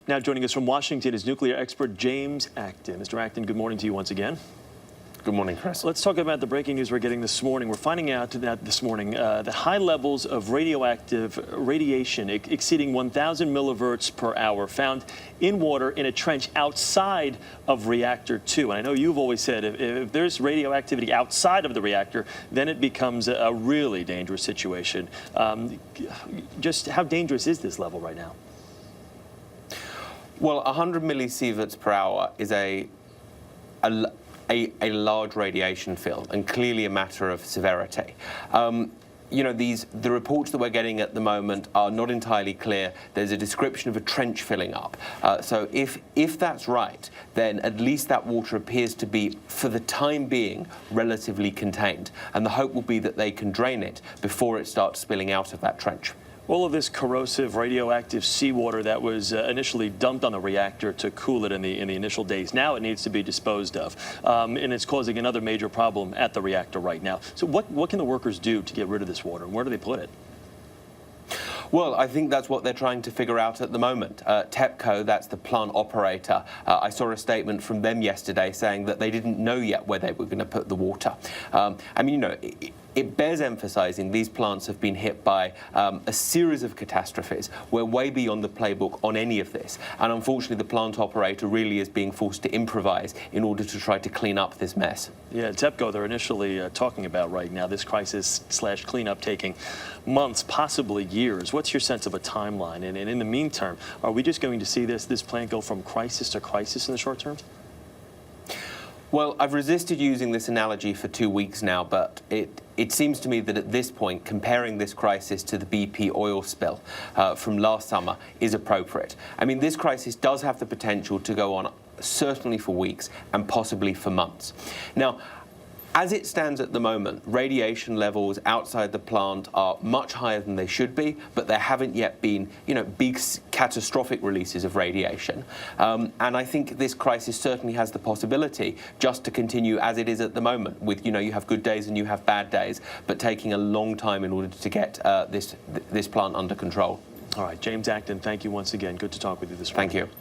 Now joining us from Washington is nuclear expert James Acton. Mr. Acton, good morning to you once again. Good morning, Chris. Let's talk about the breaking news we're getting this morning. We're finding out that this morning that high levels of radioactive radiation exceeding 1,000 millivolts per hour found in water in a trench outside of reactor 2. And I know you've always said if there's radioactivity outside of the reactor, then it becomes a really dangerous situation. Just how dangerous is this level right now? Well, 100 millisieverts per hour is a large radiation field and clearly a matter of severity. You know, the reports that we're getting at the moment are not entirely clear. There's a description of a trench filling up. So if that's right, then at least that water appears to be, for the time being, relatively contained. And the hope will be that they can drain it before it starts spilling out of that trench. All of this corrosive radioactive seawater that was initially dumped on the reactor to cool it in the initial days, now it needs to be disposed of. And it's causing another major problem at the reactor right now. So what can the workers do to get rid of this water, and where do they put it? Well, I think that's what they're trying to figure out at the moment. TEPCO, that's the plant operator, I saw a statement from them yesterday saying that they didn't know yet where they were going to put the water. I mean, you know, it bears emphasizing these plants have been hit by a series of catastrophes. We're way beyond the playbook on any of this. And unfortunately, the plant operator really is being forced to improvise in order to try to clean up this mess. Yeah, TEPCO, they're initially talking about right now this crisis/cleanup taking months, possibly years. What's your sense of a timeline? And in the meantime, are we just going to see this plant go from crisis to crisis in the short term? Well, I've resisted using this analogy for 2 weeks now, but it seems to me that at this point, comparing this crisis to the BP oil spill from last summer is appropriate. I mean, this crisis does have the potential to go on certainly for weeks and possibly for months. Now, as it stands at the moment, radiation levels outside the plant are much higher than they should be, but there haven't yet been, you know, big catastrophic releases of radiation. And I think this crisis certainly has the possibility just to continue as it is at the moment with, you know, you have good days and you have bad days, but taking a long time in order to get this plant under control. All right, James Acton, thank you once again. Good to talk with you this morning. Thank you.